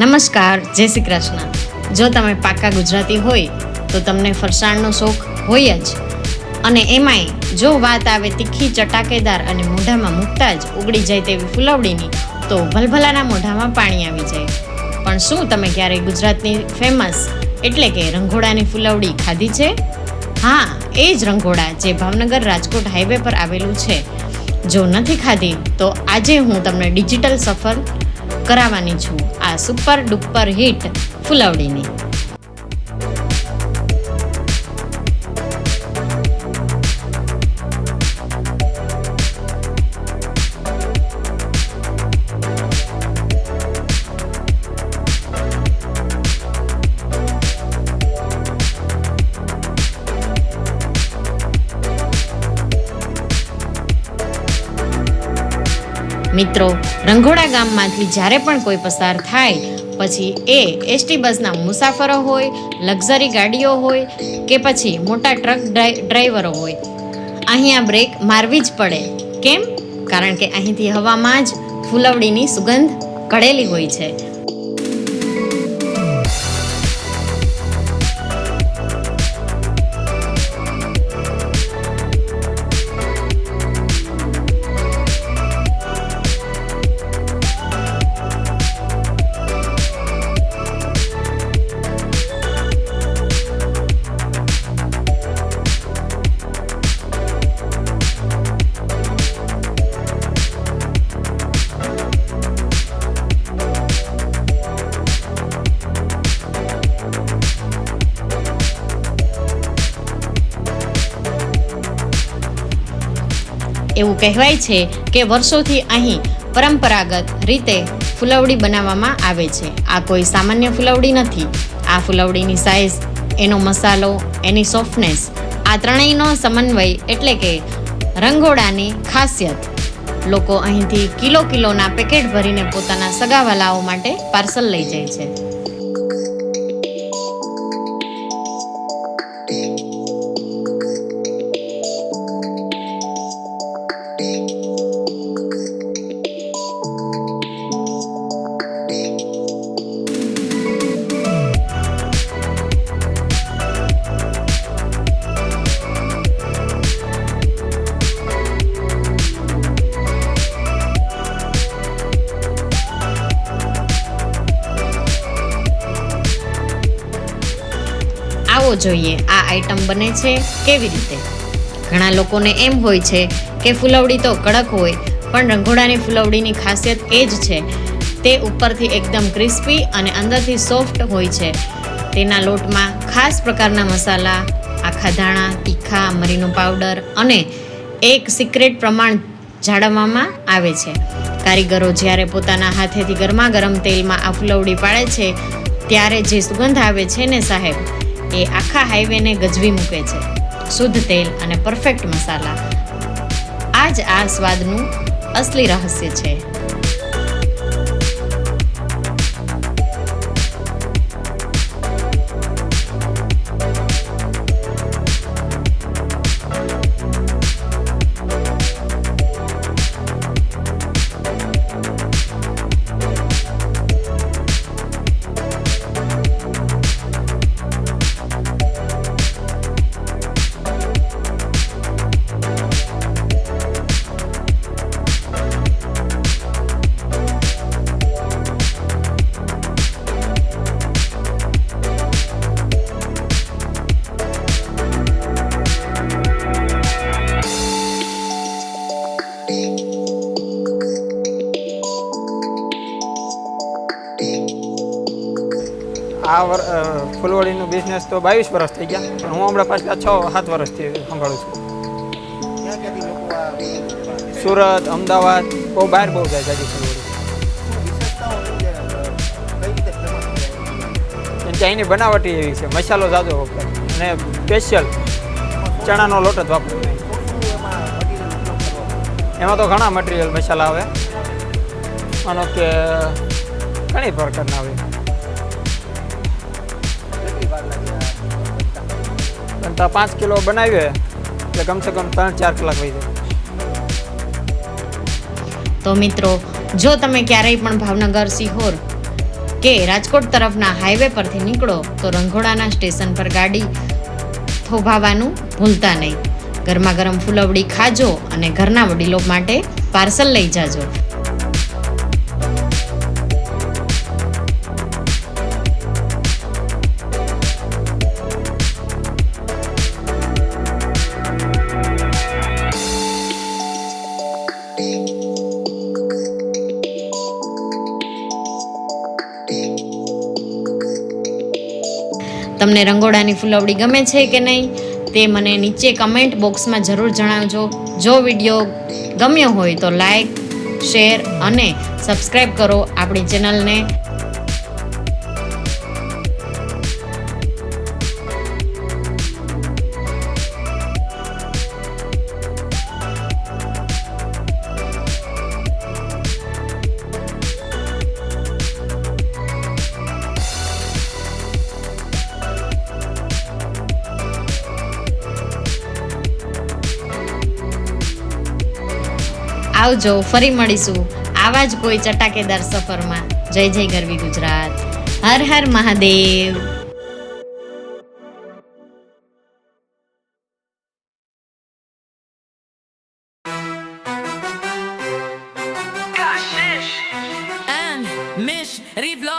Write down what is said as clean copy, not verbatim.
નમસ્કાર, જય શ્રી કૃષ્ણ. જો તમે પાક્કા ગુજરાતી હોય તો તમને ફરસાણનો શોખ હોય જ, અને એમાંય જો વાત આવે તીખી, ચટાકેદાર અને મોઢામાં મૂકતા જ ઉગડી જાય તેવી ફુલવડીની, તો ભલભલાના મોઢામાં પાણી આવી જાય. પણ શું તમે ક્યારેય ગુજરાતની ફેમસ એટલે કે રંઘોડાની ફુલવડી ખાધી છે? હા, એ જ રંઘોડા જે ભાવનગર રાજકોટ હાઈવે પર આવેલું છે. જો નથી ખાધી તો આજે હું તમને ડિજિટલ સફર કરાવવાની છું આ સુપર ડુપર હિટ ફુલવડીની. મિત્રો, રંઘોડા ગામમાંથી જ્યારે પણ કોઈ પસાર થાય પછી એ એસટી બસના મુસાફરો હોય, લક્ઝરી ગાડીઓ હોય કે પછી મોટા ટ્રક ડ્રાઈવરો હોય, અહીંયા બ્રેક મારવી જ પડે. કેમ? કારણ કે અહીંથી હવામાં જ ફુલવડીની સુગંધ કળેલી હોય છે. એવું કહેવાય છે કે વર્ષોથી અહીં પરંપરાગત રીતે ફુલવડી બનાવવામાં આવે છે. આ કોઈ સામાન્ય ફુલવડી નથી. આ ફુલવડીની સાઇઝ, એનો મસાલો, એની સોફ્ટનેસ, આ ત્રણેયનો સમન્વય એટલે કે રંઘોડાની ખાસિયત. લોકો અહીંથી કિલોના પેકેટ ભરીને પોતાના સગાવાલાઓ માટે પાર્સલ લઈ જાય છે. આવો જોઈએ આ આઈટમ બને છે કેવી રીતે. ઘણા લોકોને એમ હોય છે કે ફુલવડી તો કડક હોય, પણ રંઘોડાની ફુલવડીની ખાસિયત એ જ છે તે ઉપરથી એકદમ ક્રિસ્પી અને અંદરથી સોફ્ટ હોય છે. તેના લોટમાં ખાસ પ્રકારના મસાલા, આખા ધાણા, તીખા, મરીનો પાવડર અને એક સિક્રેટ પ્રમાણ જાળવવામાં આવે છે. કારીગરો જ્યારે પોતાના હાથેથી ગરમા ગરમ તેલમાં આ ફુલવડી પાડે છે ત્યારે જે સુગંધ આવે છે ને સાહેબ, એ આખા હાઈવેને ગજવી મૂકે છે. શુદ્ધ તેલ અને પરફેક્ટ મસાલા, આ જ આ સ્વાદનું અસલી રહસ્ય છે. આ ફૂલવડીનો બિઝનેસ તો 22 વર્ષ થઈ ગયા, પણ હું હમણાં પાછલા 6-7 વર્ષથી સંભાળું છું. સુરત, અમદાવાદ, બહાર બહુ જાય જાજી ફૂલવડી. ચાઈની બનાવટી એવી છે, મસાલો ઝાઝો વપરાય અને સ્પેશિયલ ચણાનો લોટ જ વાપરવાનો. એમાં તો ઘણા મટીરિયલ મસાલા આવે, માનો કે ઘણી પ્રકારના આવે. બનતા 5 કિલો બનાવીએ એટલે કમસે કમ 3-4 કલાક વહી જાય. તો મિત્રો, જો તમે ક્યારેય પણ ભાવનગર, સિહોર કે રાજકોટ તરફના હાઈવે પરથી નીકળો તો રંઘોડાના સ્ટેશન પર ગાડી થોભાવવાનું ભૂલતા નહીં. ગરમા ગરમ ફુલવડી ખાજો અને ઘરના વડીલો માટે પાર્સલ લઈ જાજો. તમને રંગોળાની ફુલવડી ગમે છે કે નહીં તે મને નીચે કમેન્ટ બોક્સમાં જરૂર જણાવજો. જો વિડીયો ગમ્યો હોય તો લાઈક, શેર અને સબસ્ક્રાઈબ કરો આપણી ચેનલને. આવજો, ફરી મળીશું આવા જ કોઈ ચટાકેદાર સફરમાં. જય જય ગરવી Gujarat. Har Har Mahadev. And Mish Revlog.